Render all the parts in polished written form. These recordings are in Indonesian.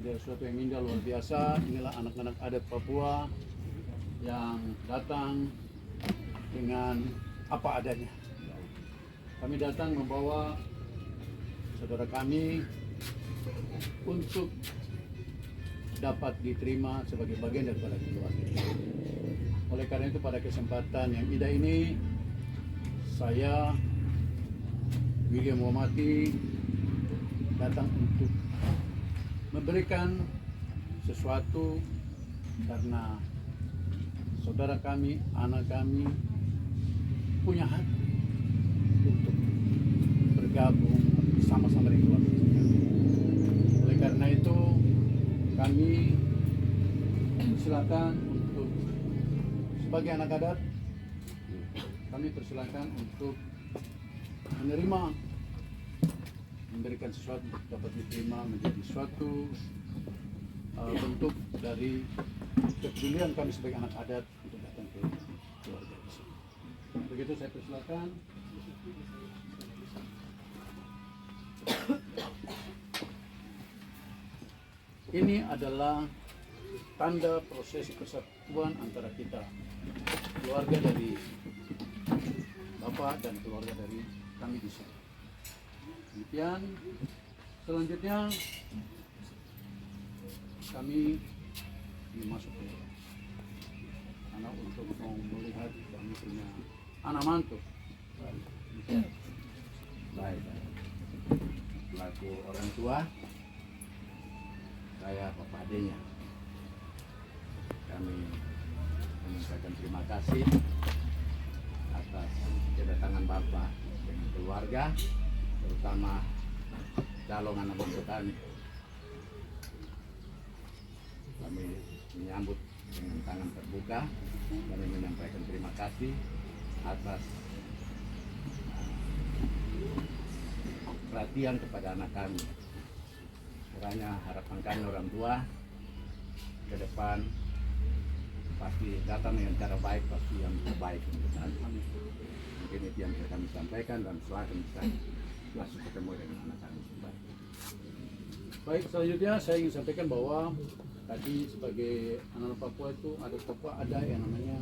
Dia sesuatu yang indah luar biasa. Inilah anak-anak adat Papua yang datang dengan apa adanya. Kami datang membawa saudara kami untuk dapat diterima sebagai bagian daripada keluarga. Oleh karena itu pada kesempatan yang indah ini, saya William Wamati datang untuk memberikan sesuatu karena saudara kami, anak kami punya hati untuk bergabung bersama-sama dengan keluarga kami. Oleh karena itu kami silakan untuk sebagai anak adat, kami persilakan untuk menerima, memberikan sesuatu untuk dapat diterima menjadi suatu bentuk dari kepedulian kami sebagai anak adat untuk datang ke keluarga di sini. Begitu saya persilakan. Ini adalah tanda prosesi persatuan antara kita, keluarga dari Bapak dan keluarga dari kami di sini. Kemudian selanjutnya kami masuk ke karena untuk mau melihat kami punya anak mantu. Baik. Selaku orang tua, saya bapak adenya. Kami mengucapkan terima kasih atas kedatangan Bapak dengan keluarga, terutama calon anak mantu kami. Kami menyambut dengan tangan terbuka. Kami menyampaikan terima kasih atas perhatian kepada anak kami. Kiranya harapan kami orang tua ke depan pasti datang dengan cara baik, pasti yang terbaik untuk kami. Mungkin itu yang bisa kami sampaikan dan silakan bisa langsung ketemu dengan anak kami. Baik, selanjutnya saya ingin sampaikan bahwa tadi sebagai anak Papua itu ada Papua ada yang namanya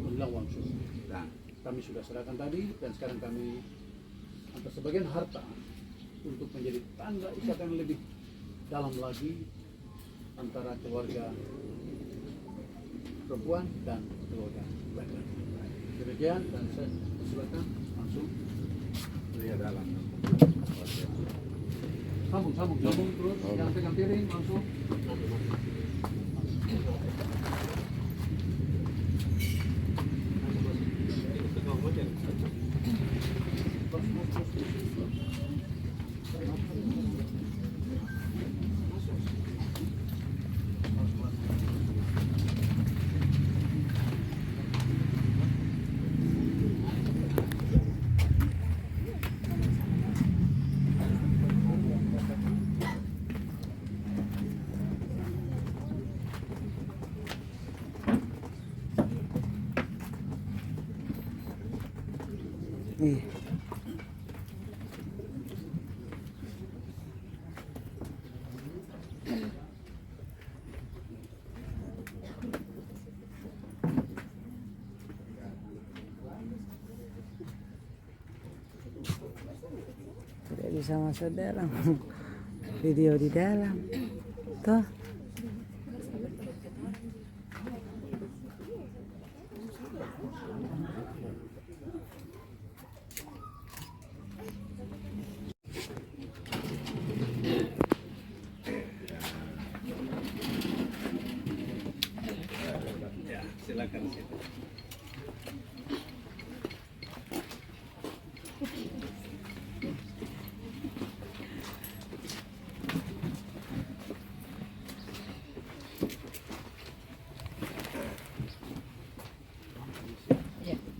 Ulang Wangsus. Dan Kami sudah serahkan tadi dan sekarang kami antar sebagian harta untuk menjadi tanda ikatan lebih dalam lagi antara keluarga perempuan dan keluarga laki-laki. Demikian dan saya silakan langsung pria dalam. sambung terus jangan pegang piring langsung. Tidak bisa masuk dalam video di dalam tuh. Ya, silakan situ.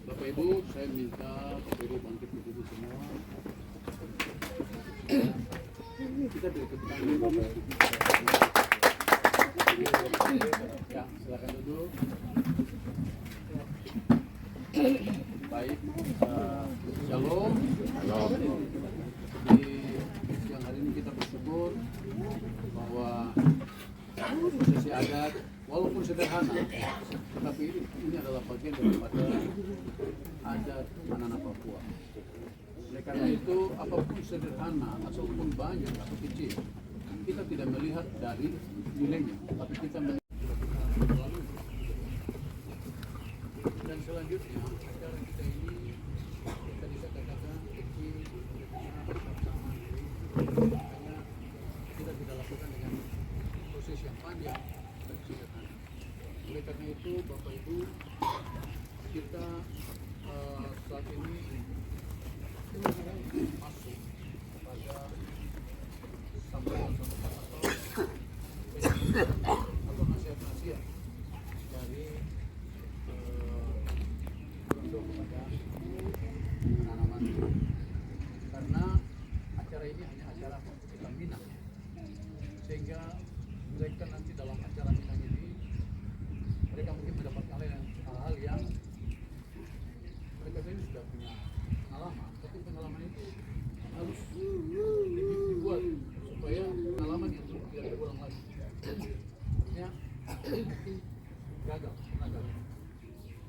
Bapak Ibu, saya minta Bapak Ibu bangkit dulu semua. Kita beri tepuk tangan dulu, Bapak. Ya, silakan duduk. Baik, shalom. Di siang hari ini kita bersyukur bahwa adat walaupun sederhana, tetapi ini adalah bagian daripada adat anak-anak Papua. Oleh karena itu, apapun sederhana ataupun banyak atau kecil, kita tidak melihat dari nilainya, tapi kita melihat. Dan selanjutnya, acara kita ini kita bisa katakan kecil, bersama-sama, makanya kita tidak lakukan dengan proses yang panjang dan sederhana. Oleh karena itu, Bapak Ibu, kita saat ini masuk pada sambutan atau nasihat-nasihat dari untuk kepada anak-anak mantu, karena acara ini hanya acara kita Minang, sehingga mereka nanti dalam acara Minang ini mereka mungkin mendapat hal-hal yang mereka sendiri sudah punya pengalaman, tapi pengalaman itu harus dibuat supaya pengalaman yang tidak terulang lagi. Artinya gagal, pernah gagal.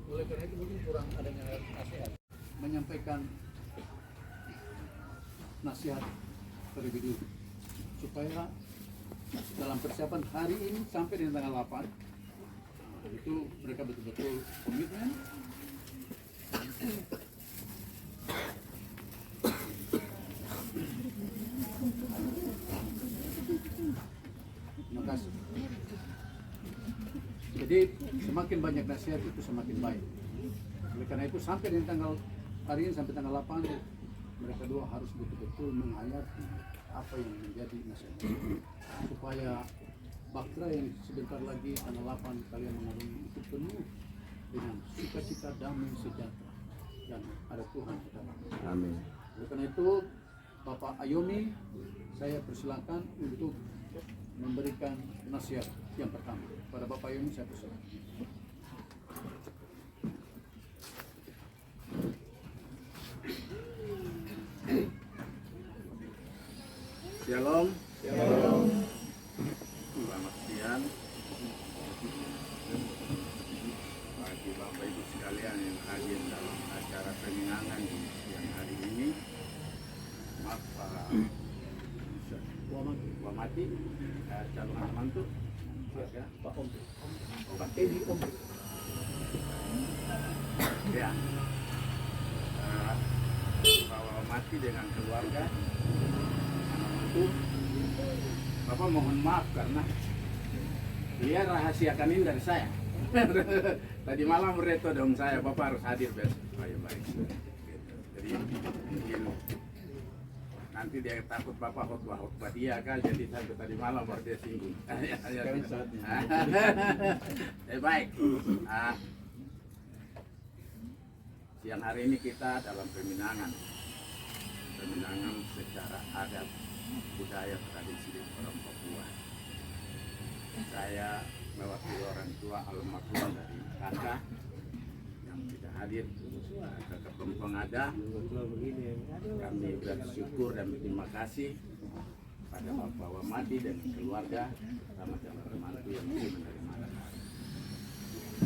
Oleh karena itu mungkin kurang adanya nasihat, menyampaikan nasihat terlebih dulu supaya dalam persiapan hari ini sampai di tanggal 8 itu mereka betul-betul komitmen. Terima kasih. Jadi semakin banyak nasihat itu semakin baik. Oleh karena itu sampai di tanggal hari ini sampai tanggal 8 mereka dua harus betul-betul menghayati apa yang menjadi nasihat supaya Baktera yang sebentar lagi tanggal 8 kalian mengalami itu penuh dengan sukacita, damai, sejahtera, dan ada Tuhan di dalam. Amin. Oleh karena itu, Bapak Ayomi, saya persilakan untuk memberikan nasihat yang pertama. Pada Bapak Ayomi saya persilakan. Shalom. Shalom. Selamat siang bagi Bapak Ibu sekalian yang hadir dalam acara peminangan di siang hari ini. Maaf Pak Wamati, calon anak mantu, Pak Om, Pak Edi Om. Ya, Pak Wamati dengan keluarga, anak mantu. Bapak mohon maaf karena dia rahasiakan ini dari saya. Tadi malam reto dong saya, Bapak harus hadir besok. Baik. Jadi mungkin nanti dia takut Bapak khotbah dia kan, jadi sampai tadi malam baru dia singgung. Baik. Siang hari ini kita dalam peminangan secara adat, budaya, tradisi orang Papua. Saya mewakili orang tua almarhum dari kakak yang tidak hadir, kakak perempuan ada. Kami bersyukur dan berterima kasih pada Bapak Wamati dan keluarga, sama calon mantu yang menerima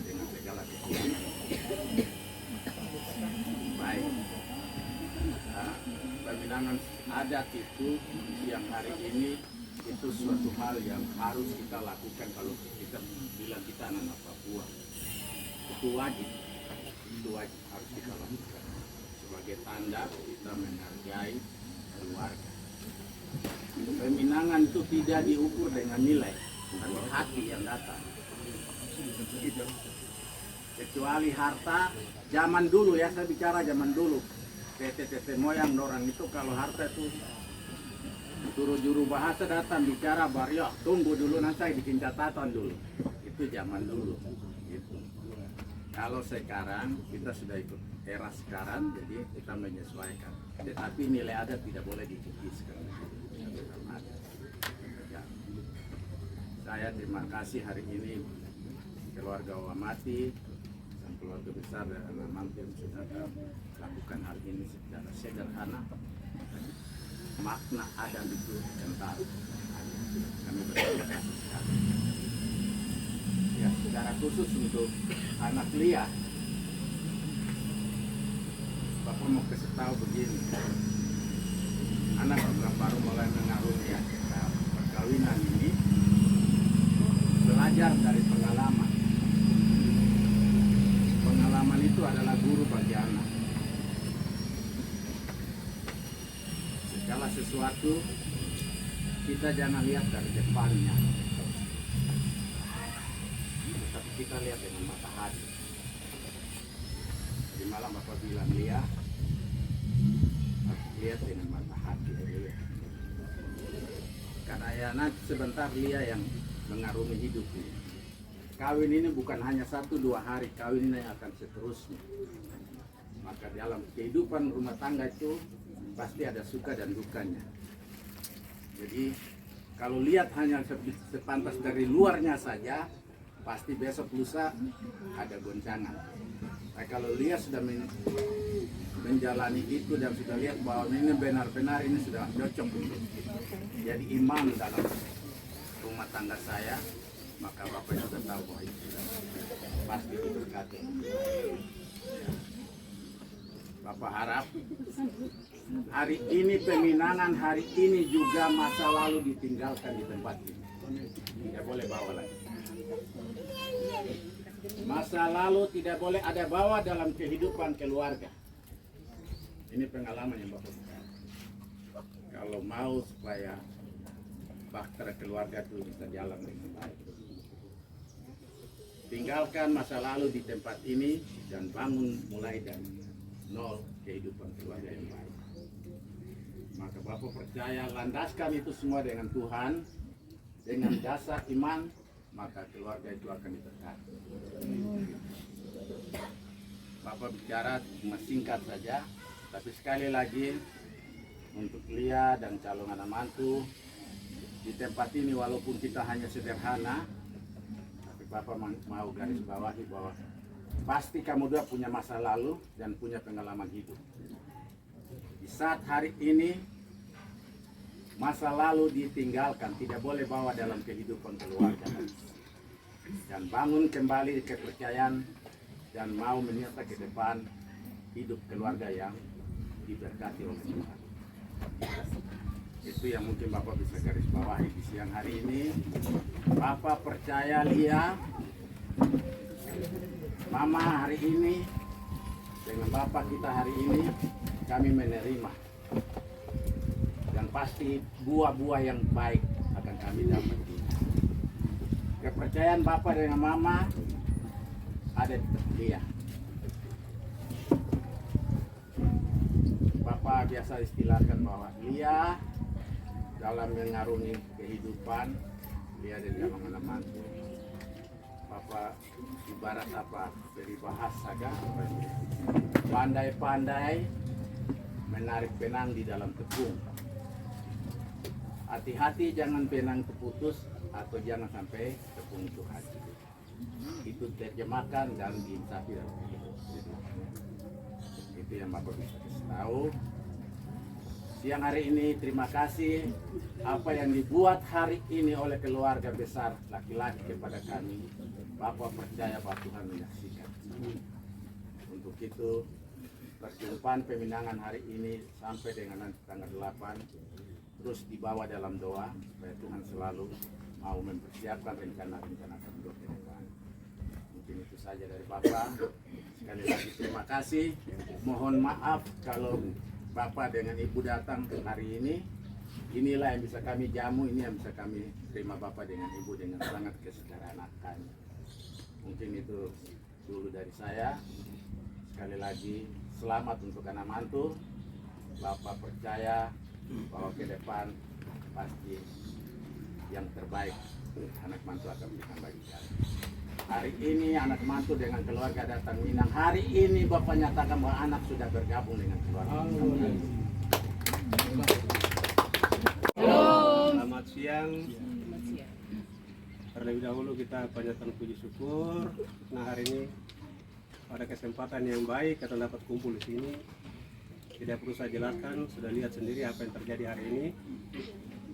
dengan segala kekuatan. Baik. Peminangan adat itu yang hari ini itu suatu hal yang harus kita lakukan kalau kita bilang kita anak Papua. Itu wajib harus kita lakukan sebagai tanda kita menghargai keluarga. Peminangan itu tidak diukur dengan nilai, tapi hati yang datang. Gitu. Kecuali harta zaman dulu ya, saya bicara zaman dulu. Tete moyang orang itu kalau harta itu juru bahasa datang bicara baryo, tunggu dulu nanti saya bikin catatan dulu. Itu zaman dulu. Gitu. Kalau sekarang kita sudah ikut era sekarang, jadi kita menyesuaikan. Tetapi nilai adat tidak boleh dikikiskan. Ya. Saya terima kasih hari ini keluarga Wamati dan keluarga besar dan anak mantu yang sudah lakukan hal ini secara sederhana. Makna adat itu kental. Kami berterima kasih sekali. secara khusus untuk anak Lia. Bapak mau kasih tahu begini, anak yang baru mulai mengarungi ya perkawinan ini belajar dari pengalaman. Pengalaman itu adalah guru bagi anak. Segala sesuatu kita jangan lihat dari depannya, tapi kita lihat dengan mata hati. Di malam Bapak bilang Lia, lihat dengan mata hati Lia. Karena ya nanti sebentar Lia yang mengarungi hidup ini. Kawin ini bukan hanya 1-2 hari, kawin ini akan seterusnya. Maka dalam kehidupan rumah tangga itu pasti ada suka dan dukanya. Jadi kalau lihat hanya sepantas dari luarnya saja, pasti besok lusa ada goncangan. Nah, kalau Lia sudah menjalani itu dan sudah lihat bahwa ini benar-benar ini sudah cocok untuk jadi imam dalam rumah tangga saya, maka Bapak sudah tahu bahwa itu sudah pasti diberkati. Bapak harap hari ini peminangan, hari ini juga masa lalu ditinggalkan di tempat ini. Tidak boleh bawa lagi. Masa lalu tidak boleh ada bawa dalam kehidupan keluarga. Ini pengalaman yang Bapak punya. Kalau mau supaya bahtera keluarga itu bisa jalan dengan baik, tinggalkan masa lalu di tempat ini dan bangun mulai dari nol kehidupan keluarga yang baik. Maka Bapak percaya landaskan itu semua dengan Tuhan, dengan dasar iman, maka keluarga itu akan diberkati. Bapak bicara cuma singkat saja, tapi sekali lagi untuk Lia dan calon anak mantu di tempat ini walaupun kita hanya sederhana, tapi Bapak mau garis bawahi bahwa pasti kamu dua punya masa lalu dan punya pengalaman hidup. Di saat hari ini masa lalu ditinggalkan, tidak boleh bawa dalam kehidupan keluarga, dan bangun kembali kepercayaan dan mau menyerta ke depan hidup keluarga yang diberkati oleh Tuhan. Itu yang mungkin Bapak bisa garis bawahi di siang hari ini. Bapak percaya Lia, Mama hari ini, dengan Bapak kita hari ini, kami menerima. Dan pasti buah-buah yang baik akan kami dapat. Kepercayaan Bapak dengan Mama ada di Lia. Bapak biasa istilahkan bahwa Lia dalam mengarungi kehidupan, Lia dan dalam anak mantu. Bapak ibarat apa dari bahasa kan, pandai-pandai menarik benang di dalam tepung. Hati-hati jangan benang terputus atau jangan sampai tepung itu habis. Itu terjemahkan dan diinsafi dalam hidup. Itu yang Bapak bisa kasih tahu. Siang hari ini terima kasih apa yang dibuat hari ini oleh keluarga besar laki-laki kepada kami. Bapak percaya bahwa Tuhan menyaksikan. Untuk itu persiapan peminangan hari ini sampai dengan nanti tanggal 8 terus dibawa dalam doa supaya Tuhan selalu mau mempersiapkan rencana-rencana kami ke depan. Mungkin itu saja dari Bapak. Sekali lagi terima kasih. Mohon maaf kalau Bapak dengan Ibu datang hari ini. Inilah yang bisa kami jamu, ini yang bisa kami terima Bapak dengan Ibu dengan sangat kesederhanaan. Mungkin itu dulu dari saya. Sekali lagi selamat untuk anak mantu. Bapak percaya bahwa ke depan pasti yang terbaik anak mantu akan bisa bagikan. Hari ini anak mantu dengan keluarga datang Minang. Hari ini Bapak nyatakan bahwa anak sudah bergabung dengan keluarga. Selamat siang. Terlebih dahulu kita panjatkan puji syukur. Nah hari ini pada kesempatan yang baik kita dapat kumpul di sini. Tidak perlu saya jelaskan, sudah lihat sendiri apa yang terjadi hari ini.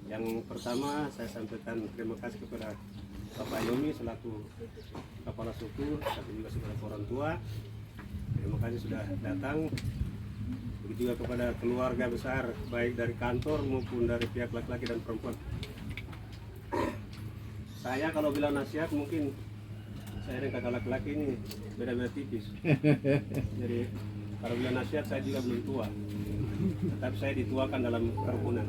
Yang pertama saya sampaikan terima kasih kepada Bapak Yomi selaku kepala suku, tapi juga sebagai orang tua. Terima kasih sudah datang. Begitu juga kepada keluarga besar, baik dari kantor maupun dari pihak laki-laki dan perempuan. Saya kalau bilang nasihat mungkin saya dan kakak laki-laki ini beda-beda tipis. Jadi kalau bilang nasihat saya juga belum tua, tetapi saya dituakan dalam kerukunan.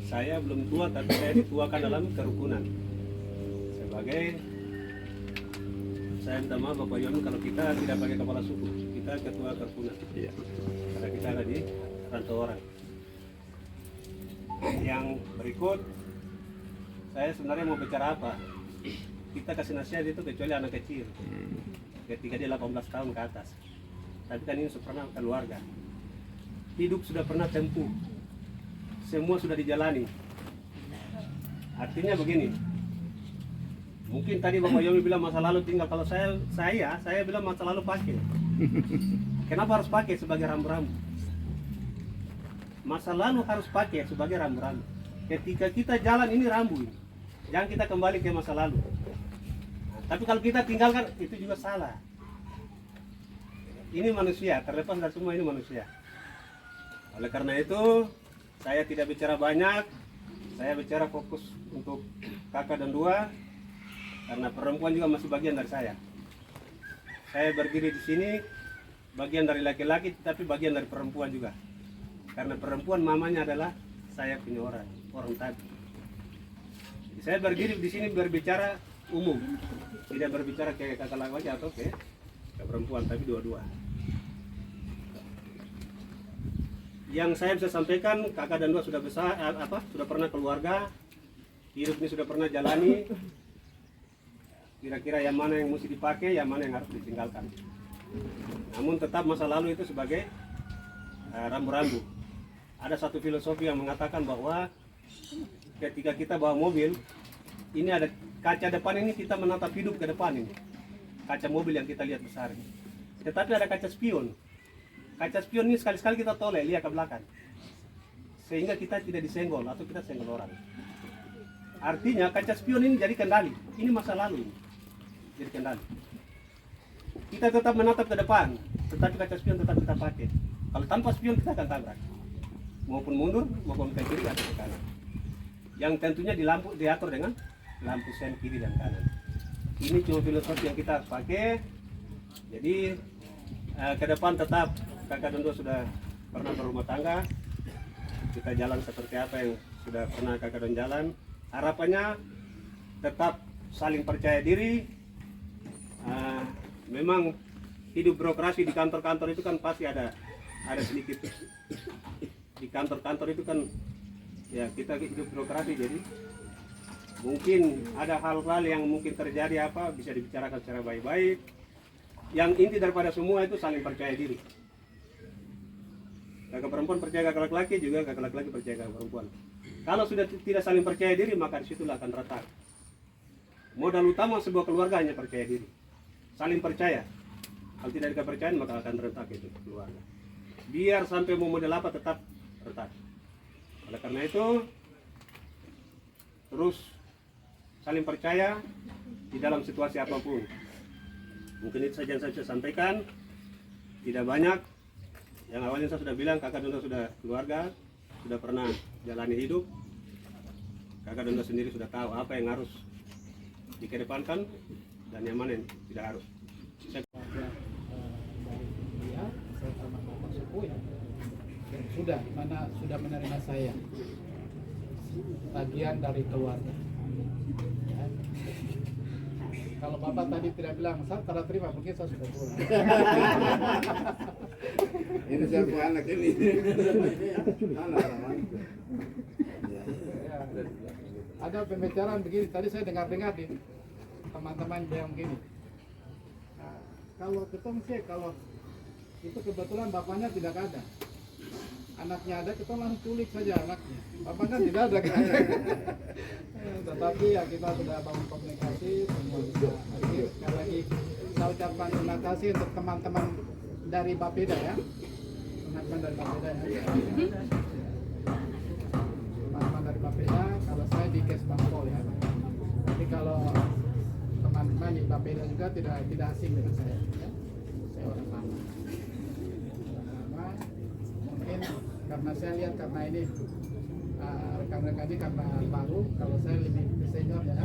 Saya belum tua tapi saya dituakan dalam kerukunan. Sebagai saya minta maaf Bapak Yomi kalau kita tidak pakai kepala suku, kita ketua kerukunan. Karena kita ada di rantau orang. Yang berikut saya sebenarnya mau bicara apa? Kita kasih nasihat itu kecuali anak kecil, ketika dia 18 tahun ke atas. Tapi kan ini sudah pernah keluarga, hidup sudah pernah tempuh, semua sudah dijalani. Artinya begini, mungkin tadi Bapak Yomi bilang masa lalu tinggal. Kalau saya bilang masa lalu pakai. Kenapa harus pakai sebagai rambu-rambu? Masa lalu harus pakai sebagai rambu-rambu. Ketika kita jalan ini rambu ini, jangan kita kembali ke masa lalu. Tapi kalau kita tinggalkan itu juga salah. Ini manusia, terlepas dari semua ini manusia. Oleh karena itu, saya tidak bicara banyak. Saya bicara fokus untuk kakak dan dua, karena perempuan juga masih bagian dari saya. Saya berdiri di sini, bagian dari laki-laki, tapi bagian dari perempuan juga. Karena perempuan mamanya adalah saya punya orang tadi. Jadi saya berdiri di sini berbicara umum, tidak berbicara ke kakak laki atau ke perempuan, tapi dua-dua. Yang saya bisa sampaikan, kakak dan dua sudah besar, sudah pernah keluarga, hidup ini sudah pernah jalani. Kira-kira yang mana yang mesti dipakai, yang mana yang harus ditinggalkan. Namun tetap masa lalu itu sebagai rambu-rambu. Ada satu filosofi yang mengatakan bahwa ketika kita bawa mobil, ini ada kaca depan ini, kita menatap hidup ke depan ini. Kaca mobil yang kita lihat besar ini. Tetapi ada kaca spion. Kaca spion ini sekali-sekali kita toleh, lihat ke belakang. Sehingga kita tidak disenggol atau kita senggol orang. Artinya kaca spion ini jadi kendali. Ini masa lalu ini. Jadi kendali. Kita tetap menatap ke depan, tetapi kaca spion tetap kita pakai. Kalau tanpa spion kita akan tabrak. Maupun mundur, maupun ke kiri atau ke kanan. Yang tentunya diatur dengan lampu sen kiri dan kanan. Ini cuma filosofi yang kita pakai. Jadi ke depan tetap kakak dan dua sudah pernah berumah tangga. Kita jalan seperti apa yang sudah pernah kakak dan jalan. Harapannya tetap saling percaya diri. Memang hidup birokrasi di kantor-kantor itu kan pasti ada sedikit. Di kantor-kantor itu kan ya kita hidup birokrasi, jadi mungkin ada hal-hal yang mungkin terjadi bisa dibicarakan secara baik-baik. Yang inti daripada semua itu saling percaya diri. Kakak perempuan percaya kakak laki-laki, juga kakak laki-laki percaya kakak perempuan. Kalau sudah tidak saling percaya diri, maka disitulah akan retak. Modal utama sebuah keluarga hanya percaya diri, saling percaya. Kalau tidak ada kepercayaan, maka akan retak itu keluarga. Biar sampai mau model apa tetap retak. Oleh karena itu, terus saling percaya di dalam situasi apapun. Mungkin itu saja yang saya bisa sampaikan. Tidak banyak. Yang awalnya saya sudah bilang, kakak Dondo sudah keluarga, sudah pernah jalani hidup. Kakak Dondo sendiri sudah tahu apa yang harus dikedepankan dan yang mana yang tidak harus. Saya sama bapak suku ya, sudah menerima saya bagian dari keluarga. Ya. Kalau bapak tadi tidak bilang saya tidak terima, mungkin saya sudah pulang. Ini saya punya anak ini. Ya, ada pembicaraan begini, tadi saya dengar-dengar di teman-teman bilang begini. Nah, kalau ketemu sih, kalau itu kebetulan bapaknya tidak ada, anaknya ada, kita langsung culik saja anaknya. Bapaknya tidak ada kan? Tetapi ya kita sudah bangun komunikasi, semua bisa hadir. Sekali lagi saya ucapkan terima kasih untuk teman-teman dari Bapeda ya, teman-teman dari Bapeda ya. Teman-teman dari Bapeda, kalau saya di Kes Bangpol ya. Tapi kalau juga tidak asing dengan saya. Ya. Saya orang lama. Mungkin karena saya lihat karena ini rekan-rekan ini karena baru, kalau saya lebih senior ya.